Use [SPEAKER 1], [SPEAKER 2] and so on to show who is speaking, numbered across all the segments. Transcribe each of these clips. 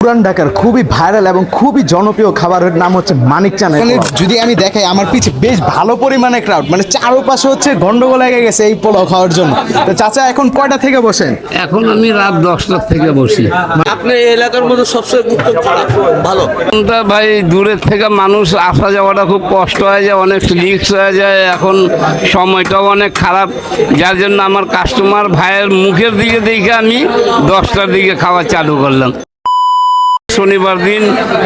[SPEAKER 1] পুরান ঢাকার খুবই ভাইরাল এবং খুবই জনপ্রিয় খাবারের নাম হচ্ছে মানিক চানা। এখানে যদি আমি দেখাই আমার পিছে বেশ ভালো পরিমাণে ক্রাউড, মানে চারপাশে হচ্ছে গন্ডগোল লেগে গেছে এই পোলাও খাওয়ার জন্য। তো চাচা এখন কয়টা থেকে বসেন?
[SPEAKER 2] এখন আমি রাত 10টার থেকে বসি।
[SPEAKER 3] আপনার এই এলাকার মধ্যে সবচেয়ে উত্তম খারাপ ভালো
[SPEAKER 2] কোনটা ভাই, দূরের থেকে মানুষ আসা যাওয়াটা খুব কষ্ট হয়ে যায়, অনেক রিস্ক হয়ে যায়, এখন সময়টাও অনেক খারাপ, যার জন্য আমার কাস্টমার ভাইয়ের মুখের দিকে দেখে আমি 10টার দিকে খাওয়া চালু করলাম। শনিবার দিন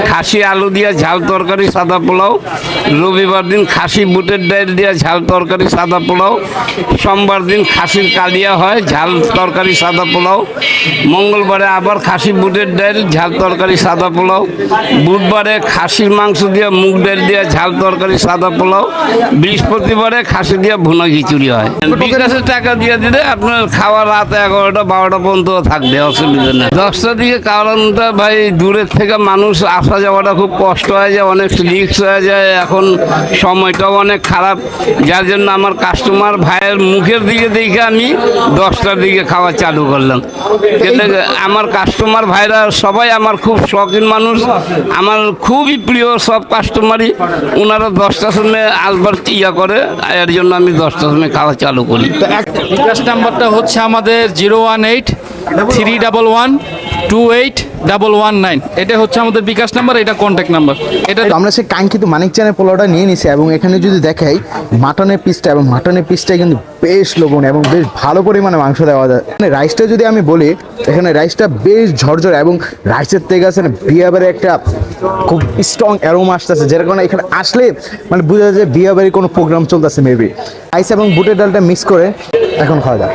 [SPEAKER 2] খাসি আলু দিয়া ঝাল তরকারি সাদা পোলাও, রবিবার দিন খাসি বুটের ডাল দিয়া ঝাল তরকারি সাদা পোলাও, সোমবার দিন খাসির কালিয়া হয় ঝাল তরকারি সাদা পোলাও, মঙ্গলবারে আবার খাসি বুটের ডাল ঝাল তরকারি সাদা পোলাও, বুধবারে খাসির মাংস দিয়া মুগ ডাল দিয়া ঝাল তরকারি সাদা পোলাও, বৃহস্পতিবারে খাসি দিয়া ভুনা খিচুড়ি হয়। বিকাশের টাকা দিয়ে দিলে আপনার খাওয়া রাত 11টা 12টা পর্যন্ত থাকবে, অসুবিধা নেই। 10টার দিকে কারণটা ভাই, দূরের থেকে মানুষ আসা যাওয়াটা খুব কষ্ট হয়ে যায়, অনেক রিস্ক হয়ে যায়, এখন সময়টাও অনেক খারাপ, যার জন্য আমার কাস্টমার ভাইয়ের মুখের দিকে দেখে আমি 10টার দিকে খাওয়া চালু করলাম। কিন্তু আমার কাস্টমার ভাইরা সবাই আমার খুব শৌখিন মানুষ, আমার খুবই প্রিয় সব কাস্টমারই, ওনারা 10টার সময় আসবার ইয়া করে, এর জন্য আমি 10টার সময় খাওয়া চালু করি।
[SPEAKER 4] বিকাশ নাম্বারটা হচ্ছে আমাদের 018-311-28-119। এটা হচ্ছে আমাদের বিকাশ নাম্বার, এটা কন্ট্যাক্ট নাম্বার। এটা
[SPEAKER 1] তো আমরা সেই কাঙ্ক্ষিত মানিক চানের পোলাওটা নিয়ে নিছি এবং এখানে যদি দেখাই মাটনের পিসটা, এবং মাটনের পিসটা কিন্তু বেশ লবণ এবং বেশ ভালো পরিমাণে মাংস দেওয়া যায়। মানে রাইসটা যদি আমি বলি, এখানে রাইসটা বেশ ঝরঝরে এবং রাইসের থেকে আছে না বিয়াবারে একটা খুব স্ট্রং অ্যারোমা আসতেছে, যেটার কারণে এখানে আসলে মানে বোঝা যায় বিয়াবাড়ি কোনো প্রোগ্রাম চলতেছে মেবি। রাইস এবং বুটের ডালটা মিক্স করে এখন খাওয়া যায়,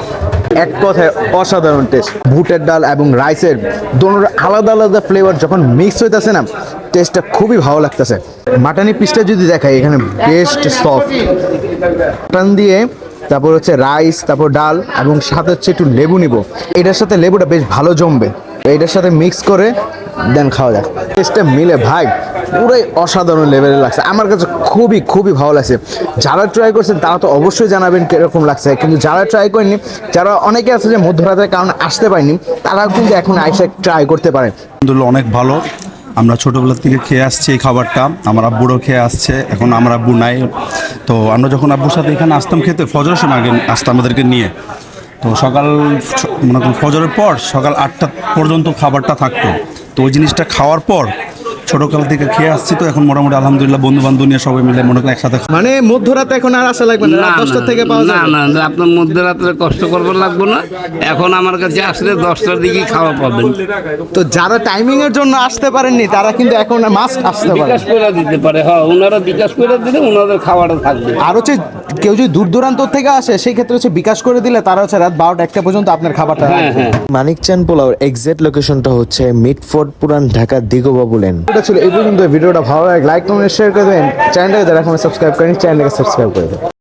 [SPEAKER 1] এক কথায় অসাধারণ টেস্ট। বুটের ডাল এবং রাইসের দোনোর আলাদা আলাদা ফ্লেভার যখন মিক্স হইতেছে না, টেস্টটা খুবই ভালো লাগতেছে। মাটনি পিসটা যদি দেখাই, এখানে বেস্ট সফট মাটন দিয়ে, তারপর হচ্ছে রাইস, তারপর ডাল এবং সাথে হচ্ছে একটু লেবু নিব, এটার সাথে লেবুটা বেশ ভালো জমবে, এটার সাথে মিক্স করে দেন খাওয়া যায়। টেস্টটা মিলে ভাই পুরোই অসাধারণ লেভেলের লাগছে, আমার কাছে খুবই খুবই ভালো লাগছে। যারা ট্রাই করছেন তারা তো অবশ্যই জানাবেন কীরকম লাগছে, কিন্তু যারা ট্রাই করেনি, যারা অনেকে আছে যে মধ্যরাতের কারণে আসতে পারেনি, তারাও কিন্তু এখন আইসা ট্রাই করতে পারেন।
[SPEAKER 5] আলহামদুলিল্লাহ অনেক ভালো, আমরা ছোটোবেলা থেকে খেয়ে আসছি এই খাবারটা, আমার আব্বুরও খেয়ে আসছে, এখন আমার আব্বু নাই। তো আমরা যখন আব্বুর সাথে এখানে আসতাম খেতে, ফজরের সময় আগে আসতাম আমাদেরকে নিয়ে, তো সকাল মনে করুন ফজরের পর সকাল 8টা পর্যন্ত খাবারটা থাকতো। তো ওই জিনিসটা খাওয়ার পর ছোটোকাল থেকে খেয়ে আসছি, তো এখন মোটামুটি আলহামদুলিল্লাহ বন্ধু বান্ধব নিয়ে সবাই মিলে মনে করেন একসাথে।
[SPEAKER 1] মানে মধ্যরাতে এখন আর আসা লাগবে না, রাত 10টা থেকে পাওয়া যায়।
[SPEAKER 2] না না, আপনার মধ্যরাত্রে কষ্ট করবার লাগবে না, এখন আমার কাছে আসলে 10টার দিকেই খাওয়া পাবেন।
[SPEAKER 1] তো যারা টাইমিং এর জন্য আসতে পারেননি, তারা কিন্তু এখন মাস্ট আসতে পারে।
[SPEAKER 2] বিকাশ করে দিতে পারে, হ্যাঁ, ওনারা বিকাশ করে দিলে ওনাদের খাওয়াটা থাকবে।
[SPEAKER 1] আর হচ্ছে কেউ যদি দূর দূরান্ত থেকে আসে, সেই ক্ষেত্রে হচ্ছে বিকাশ করে দিলে তারা হচ্ছে রাত 12টা-1টা পর্যন্ত আপনার খাবারটা। মানিক চান পোলাওর এক্সাক্ট লোকেশনটা হচ্ছে মিটফোর্ড, পুরান ঢাকা, দিগোবাবু লেন। এটা ছিল এই পর্যন্ত। ভিডিওটা ভালো লাগে লাইক কমেন্ট শেয়ার করে দেবেন, চ্যানেলটাকে যারা এখন সাবস্ক্রাইব করেনি চ্যানেলটাকে সাবস্ক্রাইব করে দেবেন।